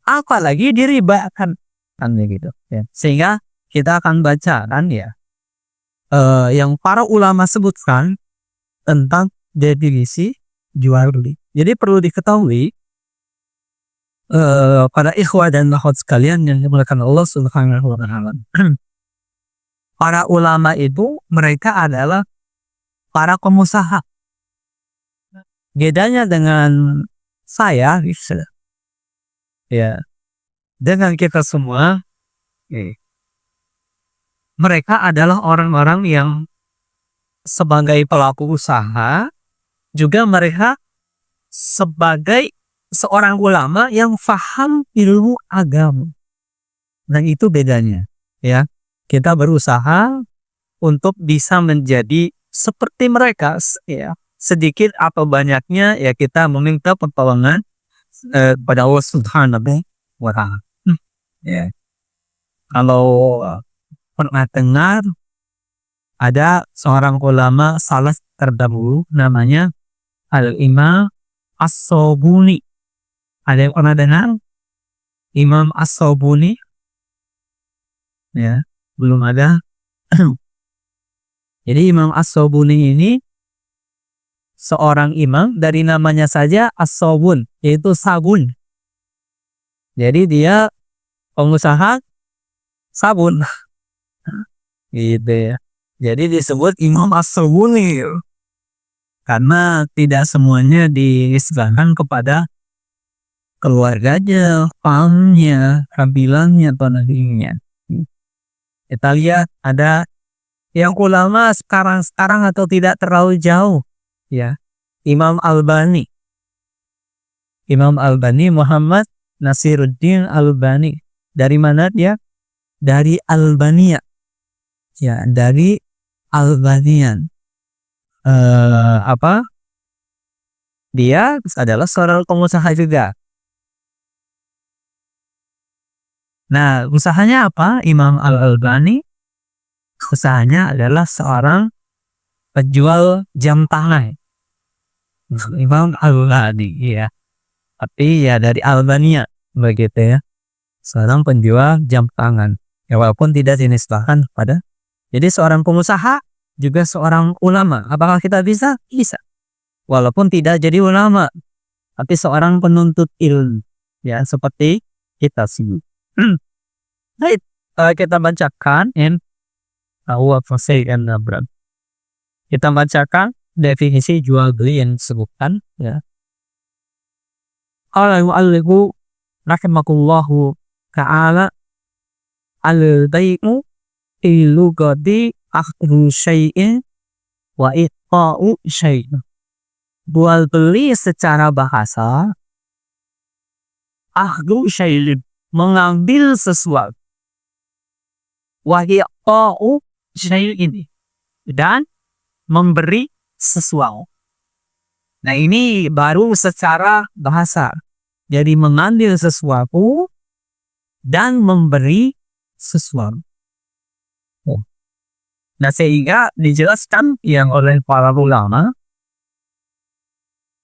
apalagi diribakan kan gitu ya. Sehingga kita akan baca kan ya, yang para ulama sebutkan tentang definisi jual beli. Jadi perlu diketahui, para ikhwah dan akhwat sekalian yang dimuliakan Allah Subhanahu wa taala. Para ulama itu mereka adalah para pengusaha. Bedanya dengan saya gitu, ya, dengan kita semua, mereka adalah orang-orang yang sebagai pelaku usaha, juga mereka sebagai seorang ulama yang faham ilmu agama. Dan itu bedanya, ya. Kita berusaha untuk bisa menjadi seperti mereka, ya. Sedikit atau banyaknya ya kita meminta pertolongan pada Allah Subhanahu wa taala. Ya. Kalau pernah dengar ada seorang ulama salaf terdahulu namanya Al-Imam As-Sabuni. Ada yang pernah dengar Imam As-Sabuni? Ya, belum ada. Jadi Imam As-Sabuni ini seorang imam, dari namanya saja As-Sabun, yaitu sabun. Jadi dia pengusaha sabun. Gitu ya. Jadi disebut Imam As-Sabuni karena tidak semuanya dinisbahkan kepada keluarganya, kaumnya, kabilanya atau negerinya. Kita lihat ada yang ulama sekarang atau tidak terlalu jauh, ya. Imam Albani. Imam Albani Muhammad Nasiruddin Albani. Dari mana dia? Dari Albania. Ya, dari Albanian. Dia adalah seorang pengusaha juga. Nah, usahanya apa? Imam Al-Albani usahanya adalah seorang penjual jam tangan. Imam Al-Albani, ya. Tapi ya dari Albania begitu ya. Seorang penjual jam tangan. Ya, walaupun tidak dinisbahkan pada. Jadi seorang pengusaha juga seorang ulama. Apakah kita bisa? Bisa. Walaupun tidak jadi ulama, tapi seorang penuntut ilmu, ya, seperti kita sih. Baik, kita bacakan kita bacakan definisi jual beli yang disebutkan, ya. Al-mu'allifu rahimakullahu ta'ala, al-bai'u ilugadi akhdhu syai'in wa iqa'u syai'in. Jual beli secara bahasa, akhdhu syai'in, mengambil sesuatu, wa iqa'u syai'in, dan memberi sesuatu. Nah, ini baru secara bahasa. Jadi mengambil sesuatu dan memberi sesuatu. Nah, sehingga dijelaskan yang oleh para ulama,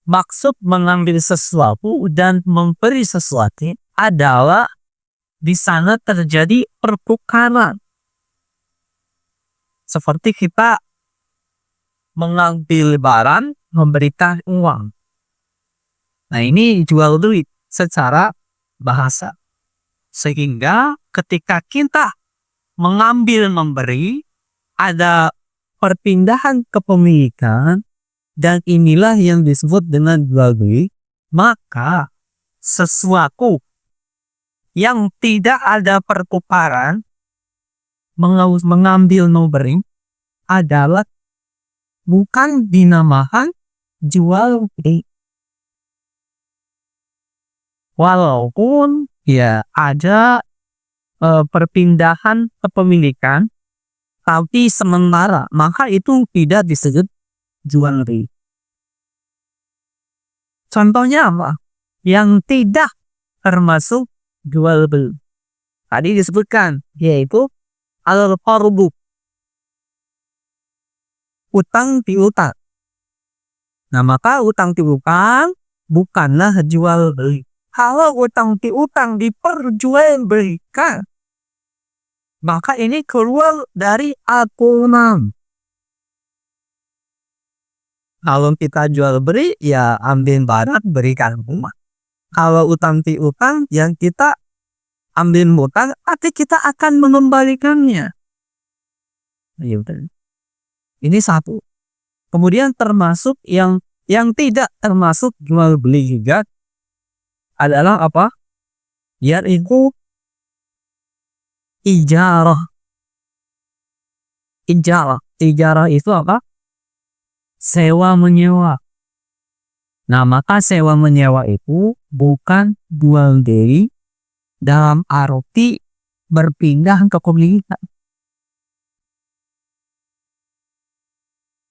maksud mengambil sesuatu dan memberi sesuatu adalah di sana terjadi pertukaran. Seperti kita mengambil barang, memberikan uang. Nah, ini jual beli secara bahasa. Sehingga ketika kita mengambil memberi, ada perpindahan kepemilikan, dan inilah yang disebut dengan jual beli. Maka sesuatu yang tidak ada pertukaran, mengambil memberi, adalah bukan dinamakan jual beli. Walaupun ya ada perpindahan kepemilikan, tapi sementara, maka itu tidak disebut jual beli. Contohnya apa? Yang tidak termasuk jual beli tadi disebutkan, yaitu al-qardu, utang piutang. Nah, maka utang piutang bukanlah jual beli. kalau utang piutang diperjualbelikan, maka ini keluar dari aturan. Kalau kita jual beli, ya ambil barang berikan rumah. Kalau utang piutang yang kita ambil utang, nanti kita akan mengembalikannya. Ini satu. Kemudian termasuk yang tidak termasuk jual beli juga adalah apa? Yaitu ijarah. Ijarah itu apa? Sewa menyewa. Nah, maka sewa menyewa itu bukan jual beli dalam arti berpindah ke kepemilikan.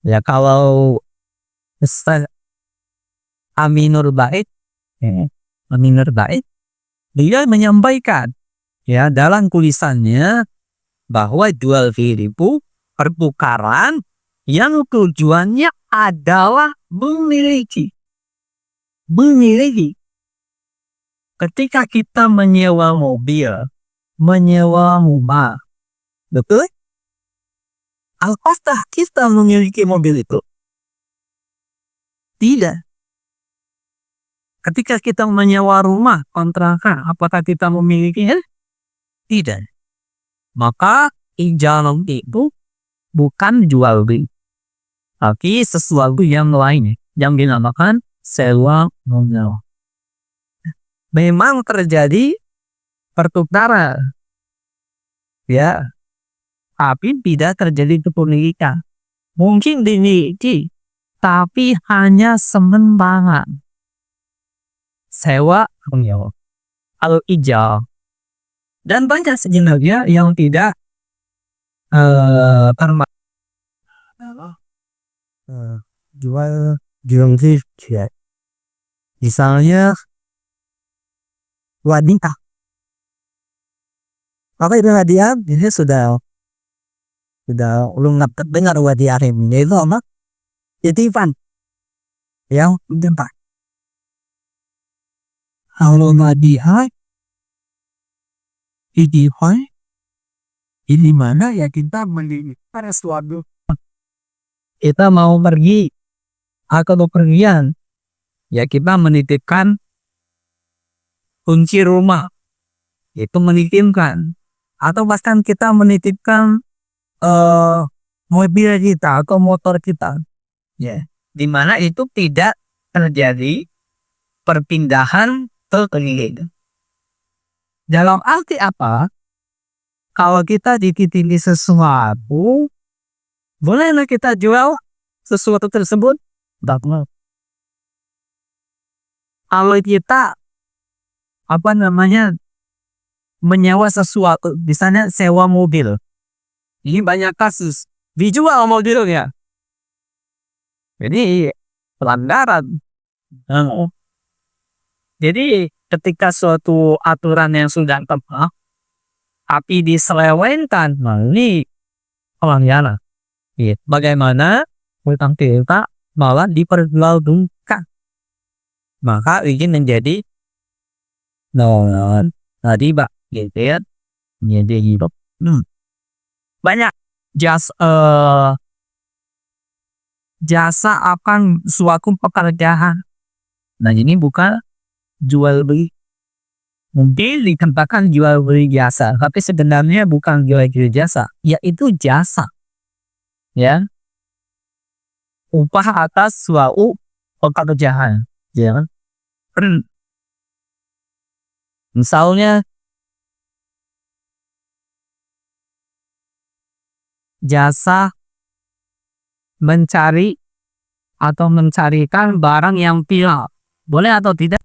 Ya kalau Ustaz Aminur Bait, Aminur Bait, dia menyampaikan ya dalam tulisannya bahwa jual beli itu pertukaran yang tujuannya adalah memiliki. Ketika kita menyewa mobil, menyewa rumah, betul? Apakah kita memiliki mobil itu? Tidak. Ketika kita menyewa rumah, kontrakan, apakah kita memilikinya? Tidak. Maka ijarah itu bukan jual beli, tapi sesuatu yang lain yang dinamakan sewa menyewa. Memang terjadi pertukaran, ya, tapi tidak terjadi kepemilikan. Mungkin dimiliki, tapi hanya sementara. Sewa menyewa atau ijar. Dan banyak sebenarnya yang tidak termasuk jual beli. Misalnya wanita. Apa itu hadiah? Ini sudah lu nggak dengar hadiah ini itu apa? Titipan yang tempat. Kalau hadiah titipan ini mana ya kita beli pada suatu kita mau pergi atau pergian, ya kita menitipkan kunci rumah, itu menitipkan, atau bahkan kita menitipkan mobil kita atau motor kita, ya, dimana itu tidak terjadi perpindahan ke kredit. Dalam arti apa? Kalau kita dititipi sesuatu, bolehlah kita jual sesuatu tersebut? Tidak. Kalau kita menyewa sesuatu, misalnya sewa mobil, ini banyak kasus dijual mobilnya, jadi pelanggaran. Jadi ketika suatu aturan yang sudah tepat tapi diselewengkan, ini pelanggaran. Bagaimana utang kita malah diperjualbelikan, maka ini menjadi riba, gitu ya. Jadi hidup banyak jasa akan suatu pekerjaan. Nah, ini bukan jual beli. Mungkin dikatakan jual beli jasa, tapi sebenarnya bukan jual beli jasa, yaitu jasa, ya, upah atas suatu pekerjaan, ya. Misalnya jasa mencari atau mencarikan barang yang hilang, boleh atau tidak?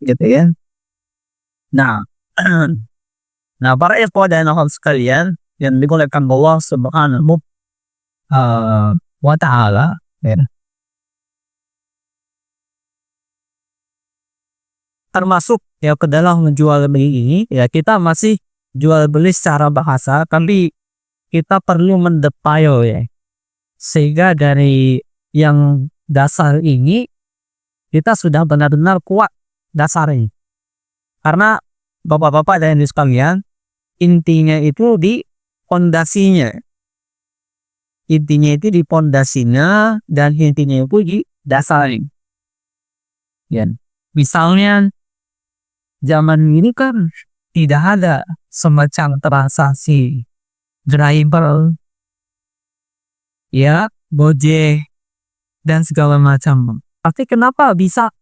gitu ya. Nah, nah para ikhwah dan akhwat sekalian yang dimuliakan Allah Subhanahu wa taala, ya. Termasuk ya ke dalam menjual beli ini ya kita masih jual beli secara bahasa, tapi kita perlu mendetail ya. Sehingga dari yang dasar ini kita sudah benar-benar kuat dasarnya. Karena bapak-bapak dan ibu sekalian, intinya itu di pondasinya. Intinya itu di pondasinya dan intinya itu di dasarnya. Ya. Misalnya zaman ini kan tidak ada semacam transaksi driver, ya, Gojek dan segala macam. Tapi kenapa bisa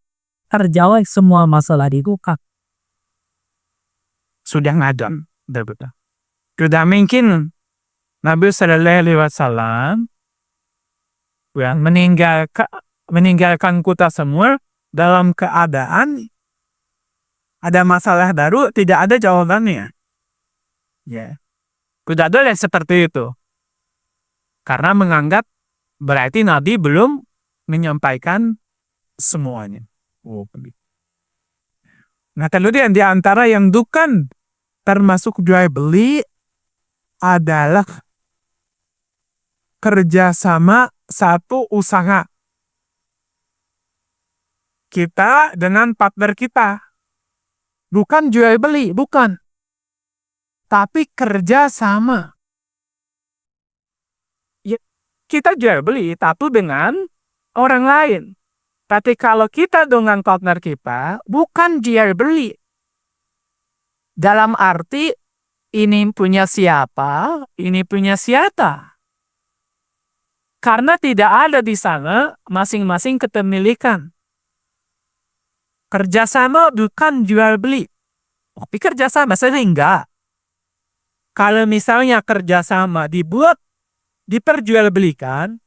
terjawab semua masalah itu, Kak? Sudah ngadam, betul. Sudah mungkin Nabi Sallallahu Alaihi Wasallam ya, meninggalkan kita semua dalam keadaan ada masalah baru, tidak ada jawabannya. Ya, tidak ada yang seperti itu. Karena menganggap berarti Nabi belum menyampaikan semuanya. Nah, kemudian di antara yang bukan termasuk jual beli adalah kerjasama satu usaha kita dengan partner kita. Bukan jual beli, bukan. Tapi kerjasama. Ya, kita jual beli, tapi dengan orang lain. Tapi kalau kita dengan partner kita, bukan jual beli. Dalam arti, ini punya siapa, ini punya siapa. Karena tidak ada di sana masing-masing kepemilikan. Kerjasama bukan jual beli. Tapi kerjasama sehingga kalau misalnya kerjasama diperjualbelikan,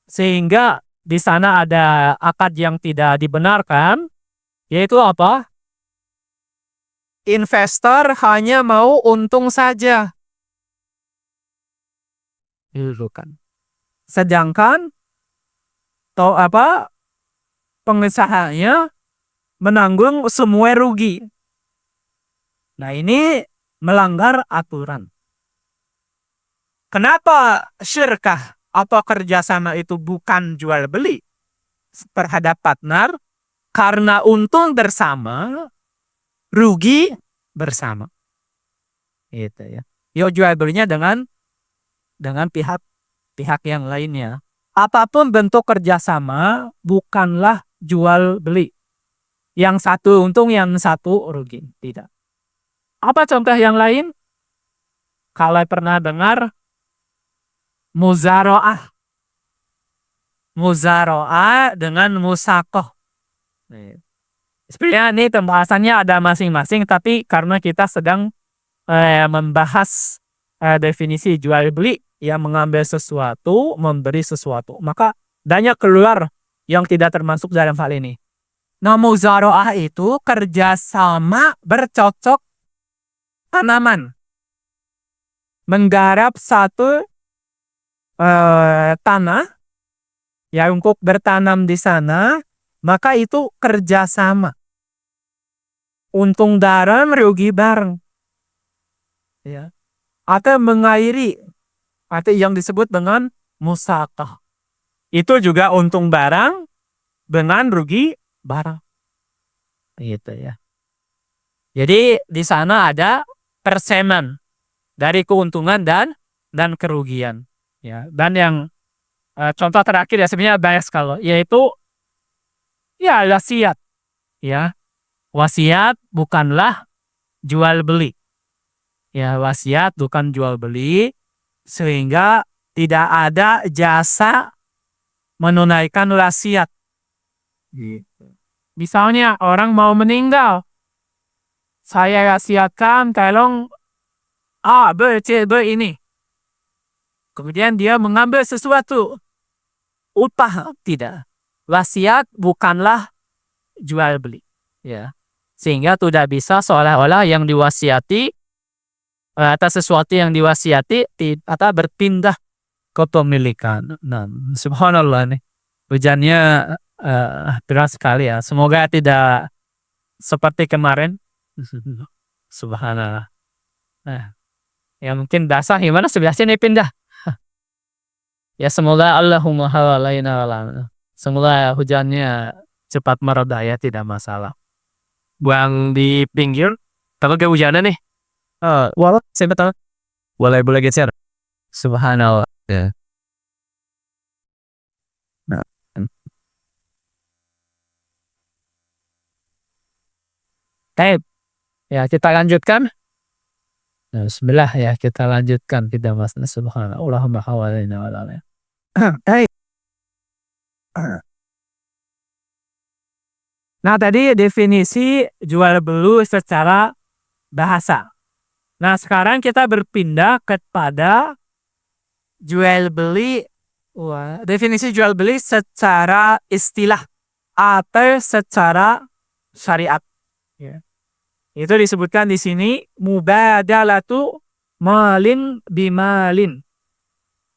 sehingga di sana ada akad yang tidak dibenarkan, yaitu apa? Investor hanya mau untung saja. Itu kan. Sedangkan pengusahanya menanggung semua rugi. Nah, ini melanggar aturan. Kenapa syirkah atau kerjasama itu bukan jual beli terhadap partner? Karena untung bersama, rugi bersama. Itu ya. Yo, jual belinya dengan pihak yang lainnya. Apapun bentuk kerjasama bukanlah jual beli. Yang satu untung, yang satu rugi. Tidak. Apa contoh yang lain? Kalau pernah dengar muzaro'ah. Muzaro'ah dengan musakoh. Sebenarnya ini pembahasannya ada masing-masing, tapi karena kita sedang membahas definisi jual beli, yang mengambil sesuatu, memberi sesuatu, maka banyak keluar yang tidak termasuk dalam hal ini. Nah, muzaro'ah itu kerjasama bercocok tanaman. Menggarap satu tanah ya untuk bertanam di sana, maka itu kerjasama. Untung bareng, rugi bareng. Ya. Atau mengairi, atau yang disebut dengan musaqah. Itu juga untung barang dengan rugi barang. Gitu ya. Jadi di sana ada persenan dari keuntungan dan kerugian. Ya. Dan yang contoh terakhir ya sebenarnya banyak sekali, yaitu ya wasiat. Ya. Wasiat bukanlah jual beli. Ya, wasiat bukan jual beli, sehingga tidak ada jasa menunaikan wasiat. Misalnya orang mau meninggal, saya wasiatkan tolong A, B, C, D ini. Kemudian dia mengambil sesuatu. Upah tidak. Wasiat bukanlah jual beli. Ya. Sehingga tidak bisa seolah-olah yang diwasiati atas sesuatu yang diwasiati atau berpindah kepemilikan. Nah, subhanallah nih. Hujannya deras sekali ya. Semoga tidak seperti kemarin. Subhanallah. Nah, ya mungkin basah gimana sebelah sini pindah. Ya semoga Allahumma hawalaina walana. Semoga hujannya cepat mereda ya, tidak masalah. Buang di pinggir, kalau kehujanan nih. Walau saya betul. Boleh geser. Subhanallah. Ya. Nah. Baik. Ya, kita lanjutkan. Nah, bismillah ya, kita lanjutkan, tidak masalah. Subhanallah. Allahumma hawalaina walana. Baik. Nah, tadi definisi jual beli secara bahasa. Nah, sekarang kita berpindah kepada jual beli, definisi jual beli secara istilah atau secara syariat. Ya. Itu disebutkan di sini mubadalatu malin bimalin.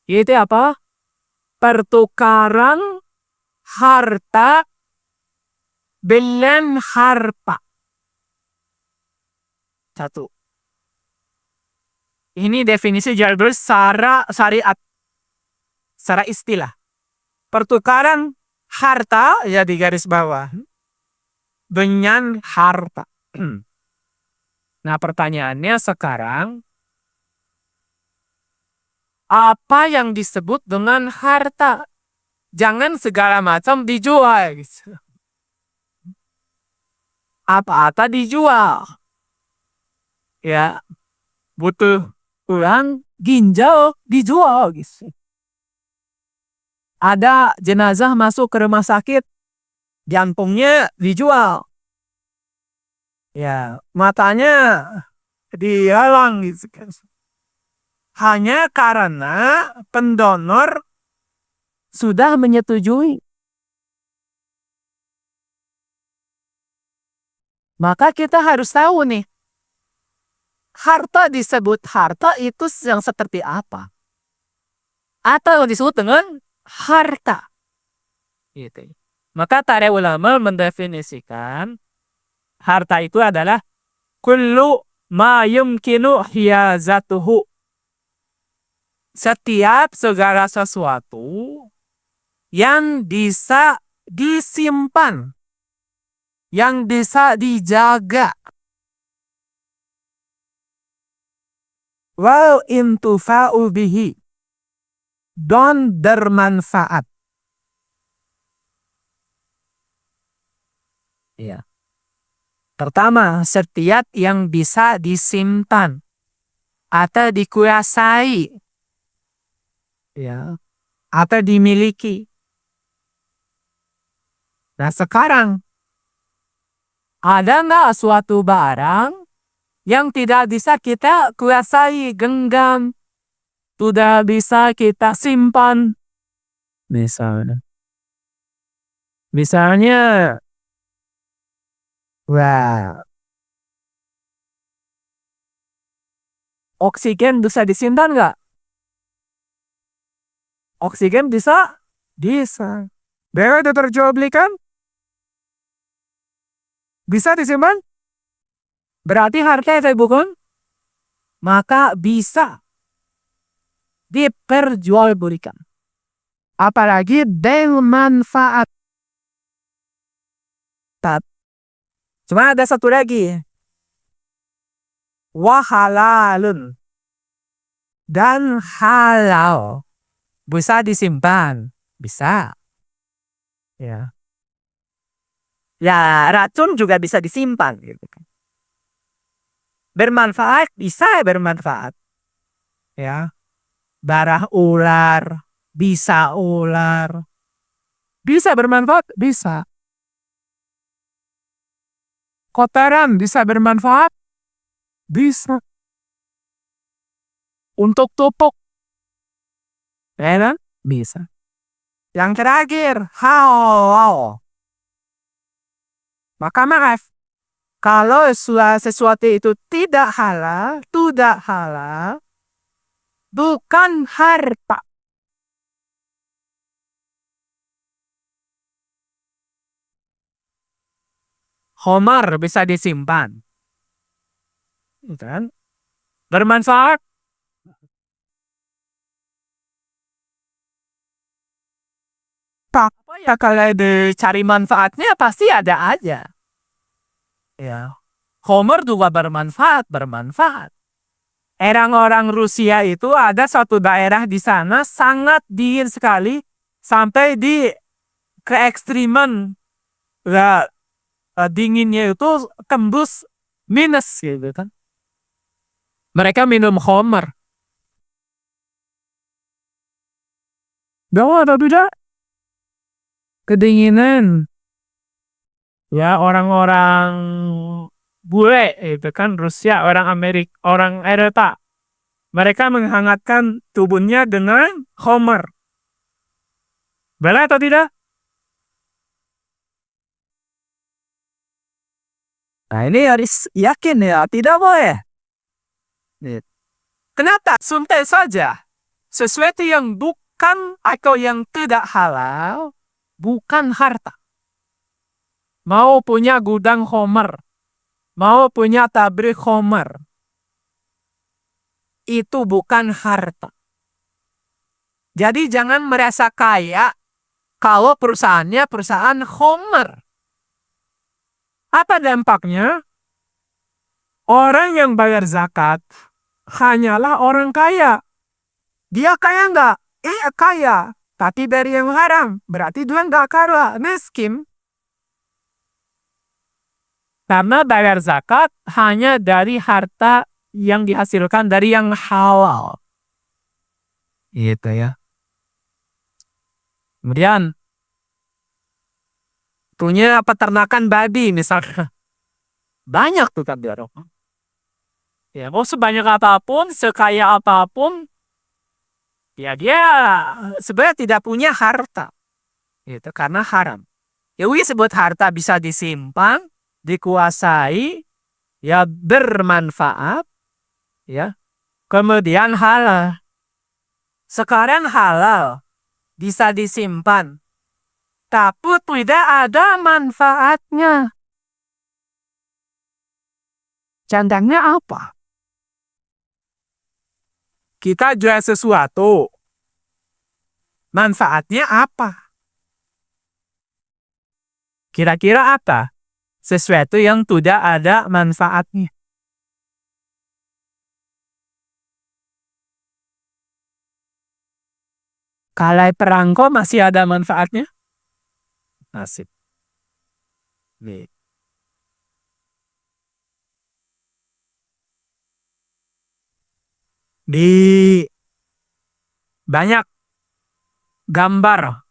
Itu apa? Pertukaran harta dengan harta. Satu. Ini definisi jual beli secara syariat, secara istilah. Pertukaran harta, ya di garis bawah, dengan harta. Nah, pertanyaannya sekarang, apa yang disebut dengan harta? Jangan segala macam dijual. Gitu. Apa-apa dijual. Ya, butuh kurang ginjal dijual. Gitu. Ada jenazah masuk ke rumah sakit, jantungnya dijual. Ya, matanya dihalang gitu kan. Hanya karena pendonor sudah menyetujui. Maka kita harus tahu nih, harta disebut harta itu yang seperti apa? Atau disebut dengan harta. Gitu. Maka para ulama mendefinisikan harta itu adalah kullu ma yumkinu hiyazatuhu. Setiap segala sesuatu yang bisa disimpan, yang bisa dijaga. Wal intufa'u bihi. Dan bermanfaat. Ya. Pertama, setiap yang bisa disimpan atau dikuasai, ya, atau dimiliki. Nah, sekarang ada nggak suatu barang yang tidak bisa kita kuasai, genggam, tidak bisa kita simpan? Misalnya, wah, oksigen bisa disimpan nggak? Oksigen bisa? Bisa. BW terjual belikan? Bisa disimpan? Berarti harga bukan? Maka bisa diperjualbelikan. Apalagi dengan manfaat. Cuma ada satu lagi. Wahalalun. Dan halal. Bisa disimpan. Bisa. Ya. Ya, racun juga bisa disimpan. Gitu. Bermanfaat, bisa bermanfaat. Ya. Darah ular, bisa ular. Bisa bermanfaat, bisa. Kotoran bisa bermanfaat, bisa. Untuk pupuk, ya, bisa. Yang terakhir, halal. Maka maaf, Kalau sesuatu itu tidak halal, bukan harta. Homer bisa disimpan. Kan? Bermanfaat. Apa ya kalau dicari manfaatnya pasti ada aja. Ya. Homer juga bermanfaat. Orang-orang Rusia itu ada satu daerah di sana sangat dingin sekali sampai ke ekstriman. Ya, dinginnya itu tembus minus gitu kan. Mereka minum Homer. Gawat tidak? Kedinginan. Ya orang-orang bule itu kan Rusia, orang Amerika, orang Eropa. Mereka menghangatkan tubuhnya dengan Homer. Boleh atau tidak? Nah ini harus yakin ya, tidak boleh. Kenapa? Santai saja. Sesuatu yang bukan atau yang tidak halal, bukan harta. Mau punya gudang Homer, mau punya pabrik Homer, itu bukan harta. Jadi jangan merasa kaya kalau perusahaannya perusahaan Homer. Apa dampaknya? Orang yang bayar zakat hanyalah orang kaya. Dia kaya nggak? Kaya. Tapi dari yang haram. Berarti dia nggak kaya, miskin. Karena bayar zakat hanya dari harta yang dihasilkan dari yang halal. Gitu ya. Kemudian punya peternakan babi misalnya. Banyak tuh kan dia. Ya, mau sebanyak apapun, sekaya apapun, ya dia sebenarnya tidak punya harta. Gitu, karena haram. Ya disebut harta bisa disimpan, dikuasai, ya bermanfaat, ya. Kemudian halal. Sekarang halal bisa disimpan, tapi tidak ada manfaatnya. Contohnya apa? Kita jual sesuatu. Manfaatnya apa? Kira-kira apa? Sesuatu yang tidak ada manfaatnya. Kalai perangko masih ada manfaatnya? Nasib. Nih. Di banyak gambar.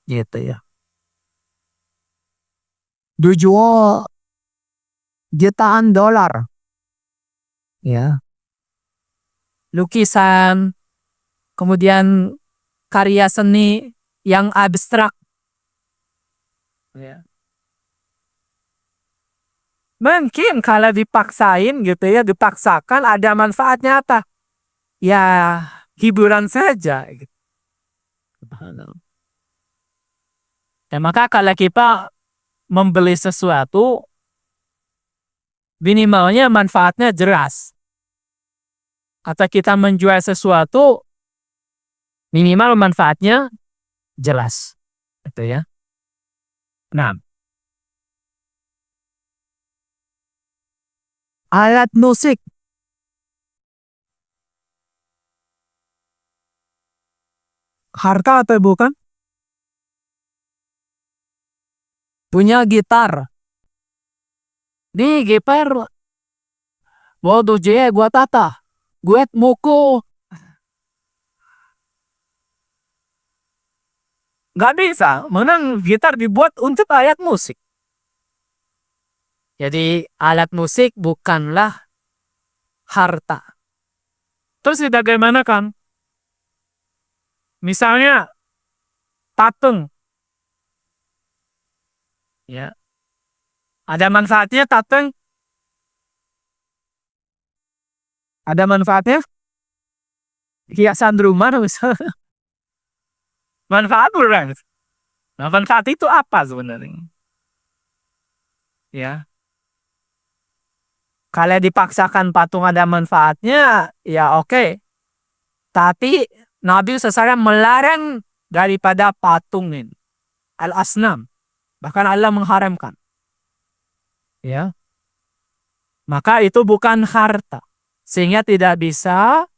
Gitu ya. Dijual jutaan dolar. Ya. Lukisan, kemudian karya seni yang abstrak. Ya. Mungkin kalau dipaksain gitu ya, dipaksakan ada manfaatnya apa? Ya, hiburan saja. Gitu. Dan maka kalau kita membeli sesuatu, minimalnya manfaatnya jelas. Atau kita menjual sesuatu, minimal manfaatnya jelas. Itu ya. Nah. Alat musik. Harta atau bukan? Punya gitar. Nih gitar. Waduh gua tata. Gue muku. Gak bisa. Menang gitar dibuat untuk alat musik. Jadi alat musik bukanlah harta. Terus bagaimana kan? Misalnya patung. Ya. Ada manfaatnya tateng? Ada manfaatnya? Hiasan rumah misalnya. Manfaat bukan? Nah, manfaat itu apa sebenarnya? Ya, kalau dipaksakan patung ada manfaatnya, ya oke. Tapi Nabi SAW melarang daripada patung ini. Al-asnam. Bahkan Allah mengharamkan. Ya, maka itu bukan harta. Sehingga tidak bisa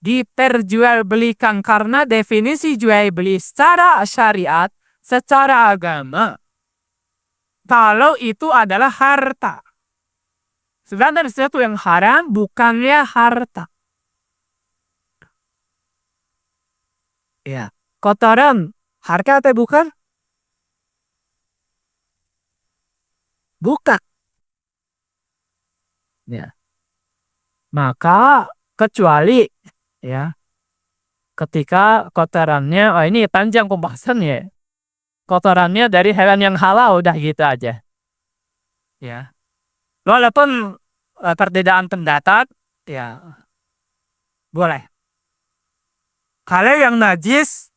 diperjualbelikan karena definisi jual beli secara syariat, secara agama, kalau itu adalah harta. Sebenarnya sesuatu yang haram bukannya harta. Ya, kotoran harta atau bukan? Bukan. Ya. Maka kecuali ya ketika kotorannya, oh ini panjang pembahasannya. Kotorannya dari hewan yang halal udah gitu aja. Ya. Walaupun perbedaan pendapat, ya boleh. Kalau yang najis,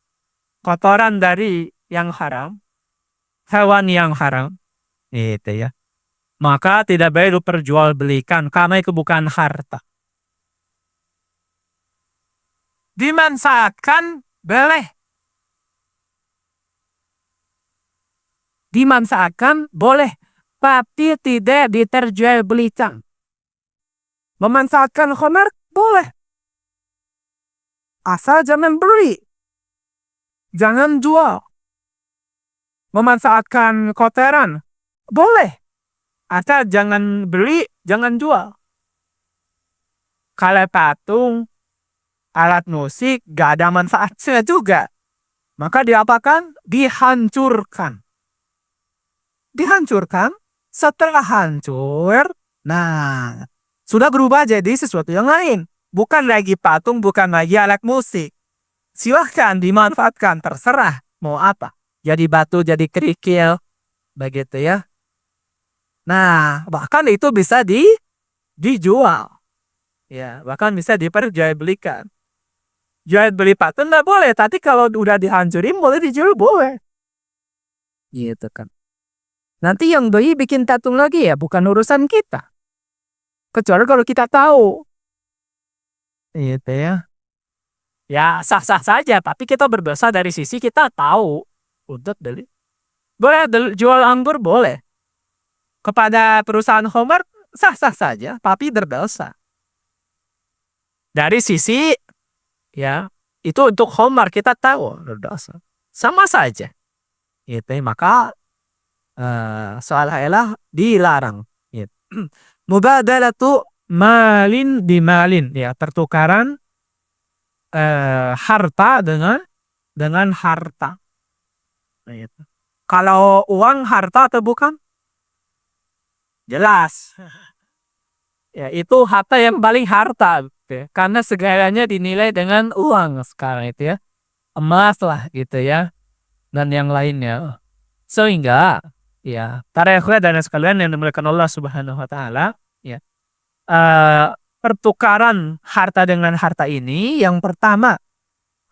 kotoran dari yang haram, hewan yang haram, itu ya. Maka tidak boleh diperjualbelikan karena itu bukan harta. Dimanfaatkan boleh. Dimanfaatkan boleh, tapi tidak diperjualbelikan. Memanfaatkan khamar boleh. Asal jangan beli. Jangan jual. Memanfaatkan kotoran boleh. Asal jangan beli, jangan jual. Kalau patung, alat musik, gak ada manfaatnya juga. Maka diapakan? Dihancurkan. Dihancurkan, setelah hancur, nah, sudah berubah jadi sesuatu yang lain. Bukan lagi patung, bukan lagi alat musik. Silahkan dimanfaatkan, terserah mau apa. Jadi batu, jadi kerikil, begitu ya. Nah, bahkan itu bisa dijual. Ya, bahkan bisa diperjualbelikan. Jual beli patung nggak boleh, tapi kalau udah dihancurin boleh dijual, boleh. Gitu kan. Nanti yang doi bikin tatung lagi ya bukan urusan kita. Kecuali kalau kita tahu. Gitu ya. Ya sah-sah saja, tapi kita berdosa dari sisi kita tahu. Untuk beli. Boleh jual anggur, boleh. Kepada perusahaan Homer, sah-sah saja, tapi berdosa. Dari sisi, ya, itu untuk Homer kita tahu berdosa. Sama saja. Gitu, maka soal hayalah dilarang. Gitu. Mubadalatu malin bimalin, ya, pertukaran harta dengan harta. Gitu. Kalau uang harta atau bukan? Jelas. Ya, itu harta yang paling harta. Gitu ya. Karena segalanya dinilai dengan uang sekarang itu ya. Emas lah gitu ya. Dan yang lainnya. Sehingga ya, para ikhwah dan sekalian yang dimuliakan Allah Subhanahu wa taala, ya. Pertukaran harta dengan harta ini yang pertama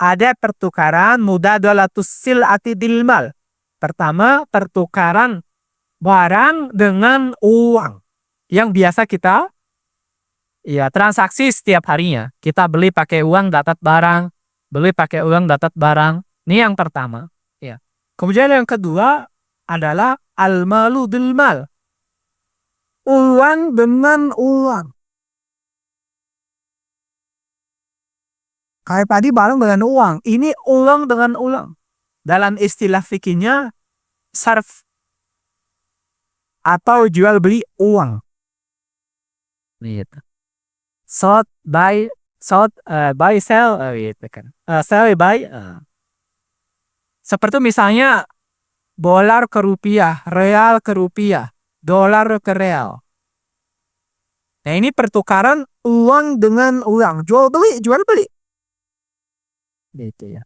ada pertukaran mudadalatus sil'ati bil mal. Pertama, pertukaran barang dengan uang yang biasa kita ya transaksi setiap harinya. Kita beli pakai uang, dapat barang, beli pakai uang, dapat barang. Ini yang pertama, ya. Kemudian yang kedua adalah al-malu bil mal. Uang dengan uang. Kayak tadi barang dengan uang, ini uang dengan uang. Dalam istilah fikihnya sarf atau jual beli uang. Gitu. Buy sell gitu kan. Sell buy. Seperti misalnya dolar ke rupiah, real ke rupiah, dolar ke real. Nah, ini pertukaran uang dengan uang, jual beli, jual beli. Gitu ya.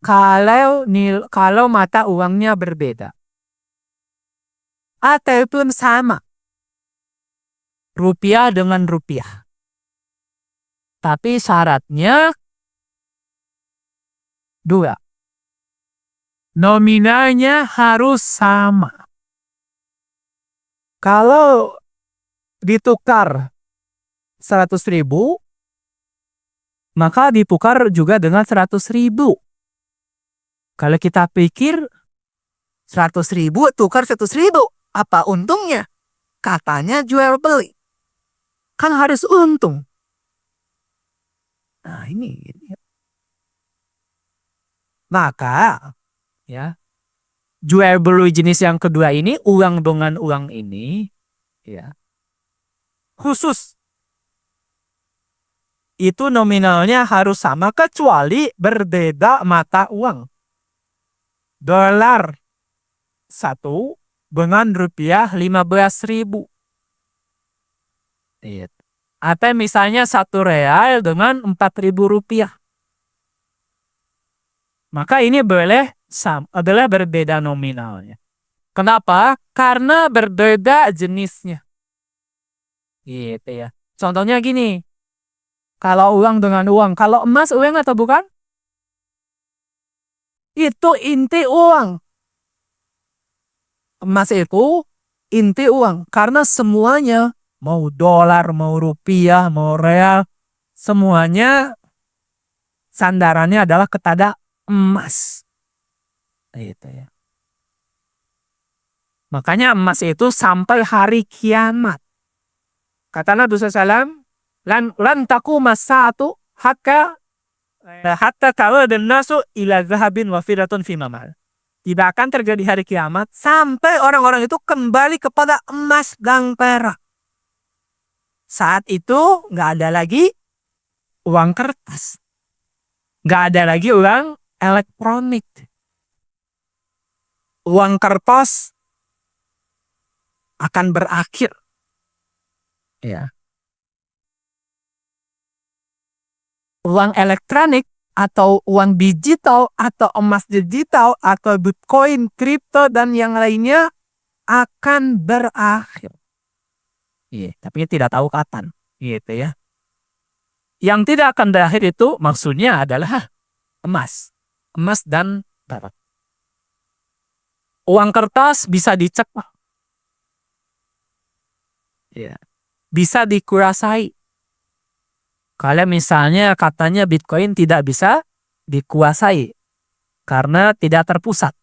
Kalau mata uangnya berbeda. ataupun sama. Rupiah dengan rupiah. Tapi syaratnya 2. Nominalnya harus sama. Kalau ditukar 100.000, maka ditukar juga dengan 100.000. Kalau kita pikir 100.000 tukar 100.000, apa untungnya? Katanya jual beli. Kan harus untung. Nah, ini. Maka, ya, jual beli jenis yang kedua ini, uang dengan uang ini, ya, khusus. Itu nominalnya harus sama kecuali berbeda mata uang. Dolar 1 dengan rupiah 15.000. Atau misalnya 1 real dengan 4.000 rupiah. Maka ini boleh adalah berbeda nominalnya. Kenapa? Karena berbeda jenisnya. Gitu ya. Contohnya gini. Kalau uang dengan uang. Kalau emas uang atau bukan? Itu inti uang. Emas itu inti uang. Karena semuanya, mau dolar, mau rupiah, mau real, semuanya sandarannya adalah kepada emas. Gitu ya. Makanya emas itu sampai hari kiamat. Kata Nabi SAW, lan taquma sa'atu hatta kalau dan nasu ila zahabin wa fidatun fi mamal. Tidak akan terjadi hari kiamat sampai orang-orang itu kembali kepada emas dan perak. Saat itu nggak ada lagi uang kertas. Nggak ada lagi uang elektronik. Uang kertas akan berakhir. Ya. Uang elektronik atau uang digital atau emas digital atau Bitcoin, kripto dan yang lainnya akan berakhir. Iya, tapi tidak tahu kapan, gitu ya. Yang tidak akan berakhir itu maksudnya adalah emas dan perak. Uang kertas bisa dicek, ya, bisa dikuasai. Kalau misalnya katanya Bitcoin tidak bisa dikuasai karena tidak terpusat.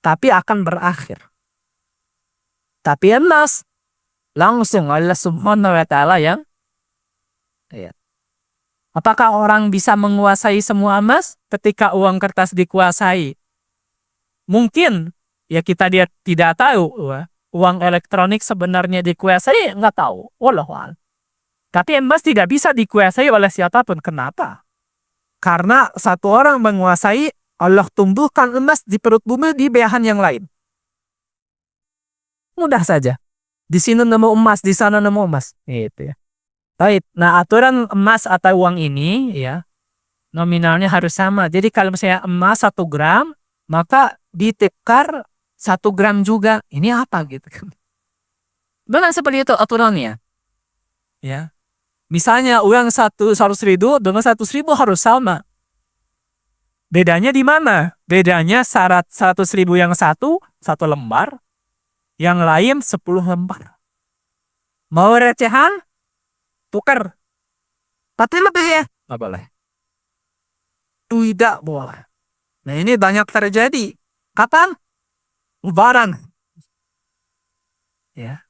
Tapi akan berakhir. Tapi emas langsung Allah Subhanahu wa Ta'ala yang. Apakah orang bisa menguasai semua emas ketika uang kertas dikuasai? Mungkin ya kita tidak tahu. Uang elektronik sebenarnya dikuasai, nggak tahu. Wallahualam. Tapi emas tidak bisa dikuasai oleh siapapun. Kenapa? Karena satu orang menguasai, Allah tumbuhkan emas di perut bumi di belahan yang lain. Mudah saja. Di sini nemu emas, di sana nemu emas. Gitu ya. Baik. Nah, aturan emas atau uang ini ya nominalnya harus sama. Jadi kalau misalnya emas 1 gram, maka ditukar 1 gram juga. Ini apa gitu kan? Benar seperti itu aturannya. Ya. Misalnya uang 100.000 dengan 100.000 harus sama. Bedanya di mana? Bedanya syarat 100.000 yang satu lembar, yang lain 10 lembar. Mau recehan? Tukar. Tapi lebih ya? Nggak boleh. Tidak boleh. Nah ini banyak terjadi. Kapan? Lebaran. Ya.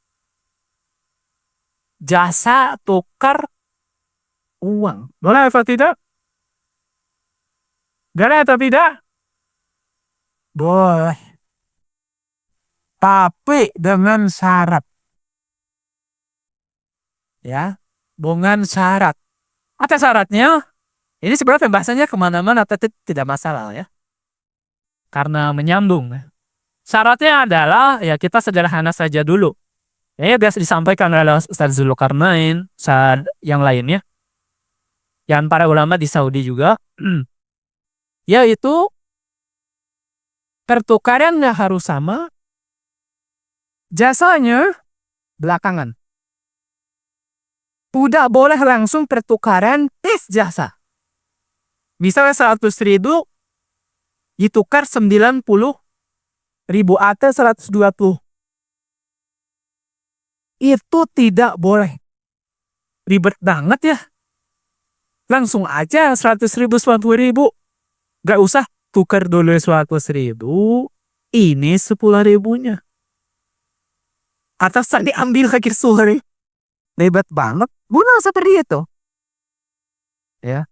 Jasa tukar uang. Boleh atau tidak? Boleh atau tidak? Boleh. Tapi dengan syarat. Ya. Dengan syarat. Apa syaratnya? Ini sebenarnya pembahasannya kemana-mana tapi tidak masalah ya. Karena menyambung. Syaratnya adalah ya kita sederhana saja dulu. Ya biasa disampaikan oleh Ustaz Zulkarnain saat yang lainnya. Yang para ulama di Saudi juga. Yaitu pertukarannya harus sama Jasanya belakangan. Udah boleh langsung pertukaran tes jasa. Misalnya 100.000 ditukar 90.000 atau 120. Itu tidak boleh. Ribet banget ya. Langsung aja 100.000, 120.000. Gak usah tukar dulu 100.000. Ini 10.000-nya. Atau diambil kaki sore. Ribet banget. Guna seperti itu. Ya.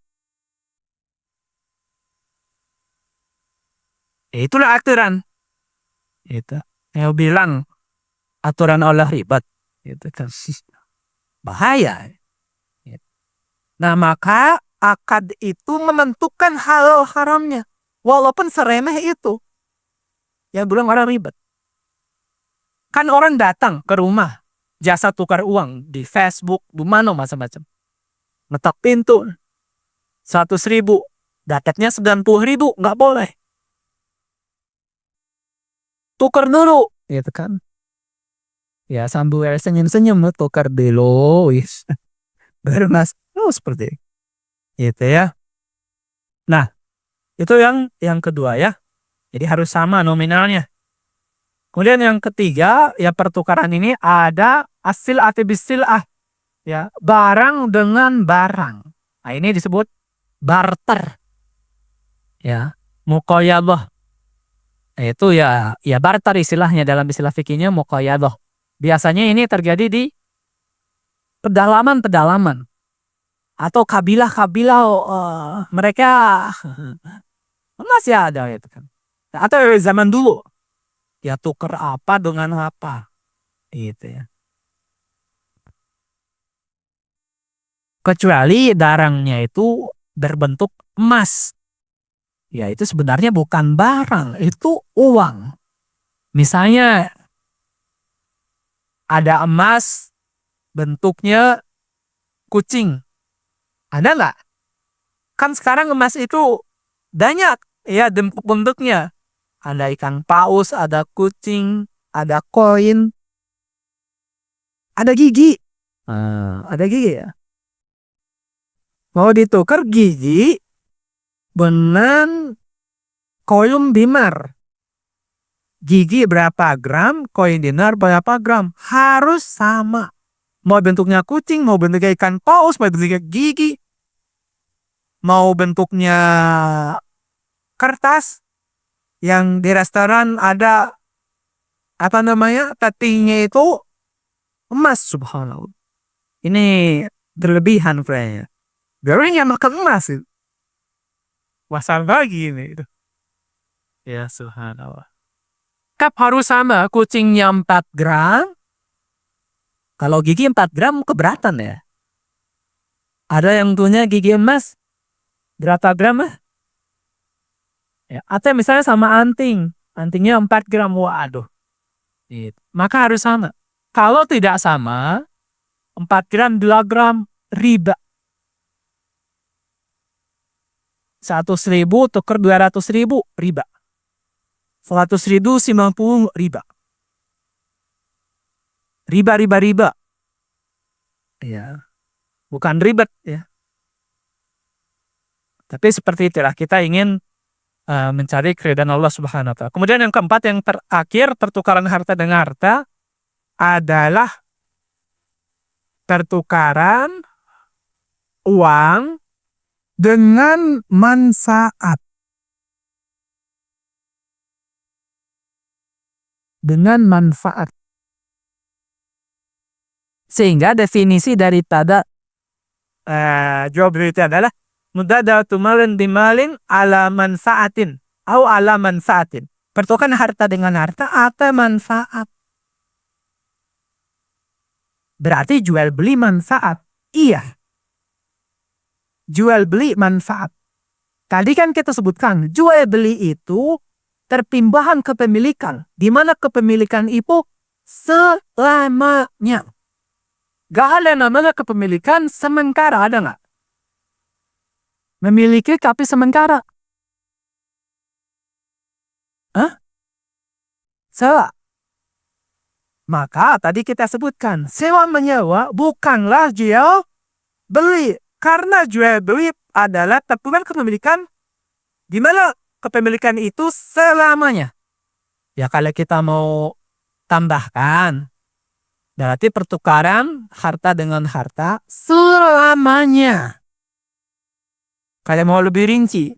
Itulah aturan. Itu. Yang bilang aturan Allah ribet. Itu kan bahaya. Nah, maka akad itu menentukan halal haramnya. Walaupun seremeh itu. Yang bilang orang ribet. Kan orang datang ke rumah. Jasa tukar uang di Facebook, di mana macam-macam. Ngetok pintu. 100.000. Dapatnya 90.000. Nggak boleh. Tukar dulu. Gitu kan. Ya sambil senyum-senyum. Tukar dulu. Baru mas. Oh seperti itu ya. Nah. Itu yang kedua ya. Jadi harus sama nominalnya. Kemudian yang ketiga. Ya pertukaran ini ada asil atau bisilah. Ya. Barang dengan barang. Nah ini disebut barter. Ya. Muqayyadhah. Itu ya barter istilahnya dalam istilah fikihnya muqayyadhah. Biasanya ini terjadi di pedalaman-pedalaman atau kabilah-kabilah mereka masih ada itu kan. Atau zaman dulu ya tuker apa dengan apa gitu ya. Kecuali barangnya itu berbentuk emas. Ya itu sebenarnya bukan barang, itu uang. Misalnya ada emas bentuknya kucing. Ada nggak? Kan sekarang emas itu banyak ya bentuknya. Ada ikan paus, ada kucing, ada koin, ada gigi. Ada gigi ya. Mau ditukar gigi dengan koin dinar. Gigi berapa gram, koin dinar berapa gram. Harus sama. Mau bentuknya kucing, mau bentuknya ikan paus, mau bentuknya gigi. Mau bentuknya kertas. Yang di restoran ada apa namanya? Tatinya itu emas, subhanallah. Ini berlebihan kayaknya. Biarnya makan emas itu. Wasal lagi ini. Ya subhanallah. Kap harus sama, kucingnya 4 gram. Kalau gigi 4 gram keberatan ya. Ada yang punya gigi emas berapa gram ya? Atau misalnya sama anting. Antingnya 4 gram. Waduh. Maka harus sama. Kalau tidak sama, 4 gram, 2 gram, riba. 100.000 tukar 200.000, riba. 100.000, 90 riba. Riba. Ya. Bukan ribet ya. Tapi seperti itulah kita ingin mencari keridhaan Allah Subhanahu wa taala. Kemudian yang keempat, yang terakhir, pertukaran harta dengan harta adalah pertukaran uang dengan manfaat. Dengan manfaat. Sehingga definisi daripada jual beli itu adalah mudadatu malin bimalin ala manfaatin atau ala manfaatin. Pertukaran harta dengan harta atau manfaat. Berarti jual beli manfaat. Iya. Jual beli manfaat. Tadi kan kita sebutkan jual beli itu terpindahan kepemilikan. Di mana kepemilikan itu selamanya. Gak ada namanya kepemilikan sementara, ada nggak? Memiliki tapi sementara. Hah? Salah. Maka tadi kita sebutkan, sewa menyewa bukanlah jual beli. Karena jual beli adalah tabungan kepemilikan di mana kepemilikan itu selamanya. Ya kalau kita mau tambahkan, berarti pertukaran harta dengan harta selamanya. Kalau mau lebih rinci.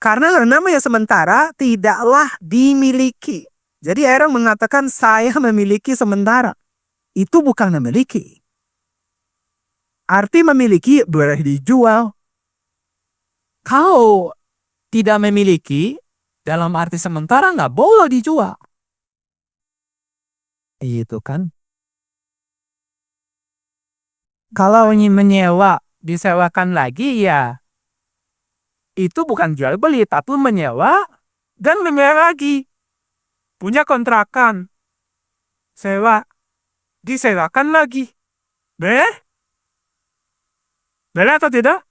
Karena namanya sementara tidaklah dimiliki. Jadi orang mengatakan saya memiliki sementara. Itu bukan memiliki. Arti memiliki boleh dijual. Kalau tidak memiliki, dalam arti sementara nggak boleh dijual. Itu kan. Kalau ingin menyewa, disewakan lagi ya. Itu bukan jual beli, tapi menyewa dan menyewa lagi. Punya kontrakan. Sewa. Disewakan lagi. Boleh? Boleh atau tidak?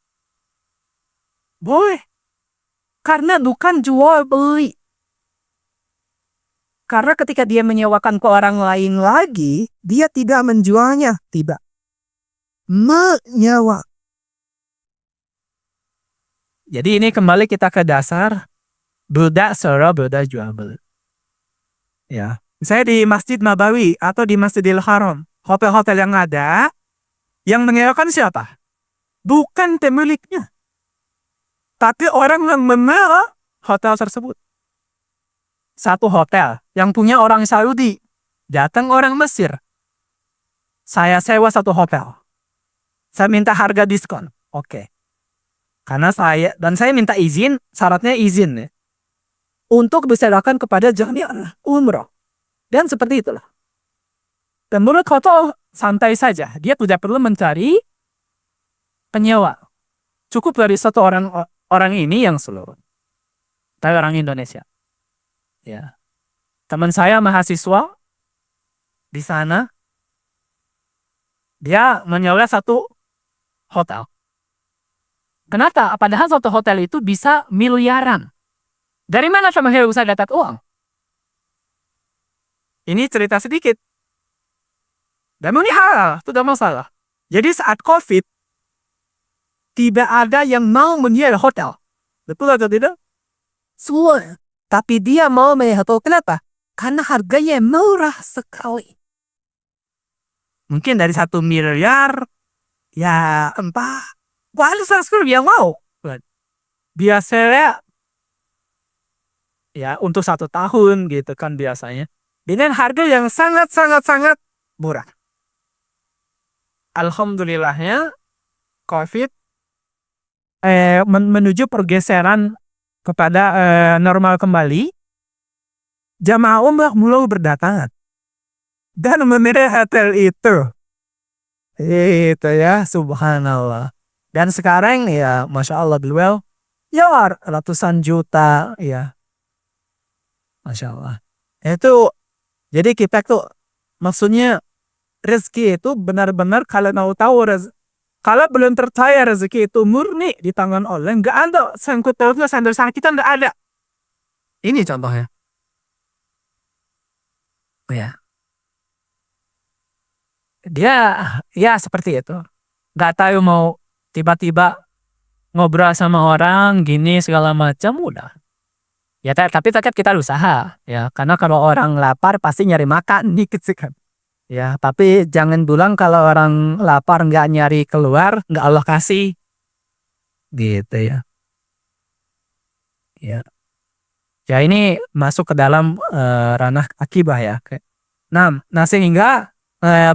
Boleh. Karena bukan jual beli. Karena ketika dia menyewakan ke orang lain lagi, dia tidak menjualnya. Tidak. Menyewa. Jadi ini kembali kita ke dasar beda secara beda jual beli. Ya. Misalnya di Masjid Nabawi atau di Masjidil Haram, hotel-hotel yang ada, yang menyewakan siapa? Bukan pemiliknya. Tapi orang yang menyewa hotel tersebut. Satu hotel yang punya orang Saudi, datang orang Mesir. Saya sewa satu hotel. Saya minta harga diskon. Oke. Karena saya minta izin, syaratnya izin ya. Untuk diserahkan kepada jamiah umroh. Dan seperti itulah. Dan menurut hotel santai saja. Dia tidak perlu mencari penyewa. Cukup dari satu orang ini yang seluruh. Tapi orang Indonesia. Ya. Teman saya mahasiswa di sana. Dia menyewa satu hotel. Kenapa? Padahal satu hotel itu bisa miliaran. Dari mana sama dia bisa dapat uang? Ini cerita sedikit. Dan ini halal, itu tidak masalah. Jadi saat COVID, tidak ada yang mau menyewa hotel. Betul atau tidak? Semua. Tapi dia mau menyewa hotel. Kenapa? Karena harganya murah sekali. Mungkin dari 1 miliar, ya 4. Kualitas transkrim yang mau. Biasanya, ya untuk 1 tahun gitu kan biasanya. Dengan harga yang sangat murah. Alhamdulillahnya, COVID menuju pergeseran kepada normal kembali. Jamaah umrah mulai berdatangan. Dan memilih hotel itu. Itu ya, subhanallah. Dan sekarang ya, Masya Allah beliau, ya ratusan juta, ya. Masya Allah. Itu, jadi kita tuh, maksudnya, rezeki itu benar-benar kalau mau tahu kalau belum percaya rezeki itu murni di tangan Allah, nggak ada sangkut pautnya sandal kita nggak ada. Ini contohnya. Ya. Dia ya seperti itu. Nggak tahu mau tiba-tiba ngobrol sama orang gini segala macam udah. Ya tapi tetap kita usaha ya, karena kalau orang lapar pasti nyari makan dikit sih kan. Ya, tapi jangan bilang kalau orang lapar nggak nyari keluar, nggak Allah kasih. Gitu ya. Ya. Ya ini masuk ke dalam ranah akibah ya. Nah sehingga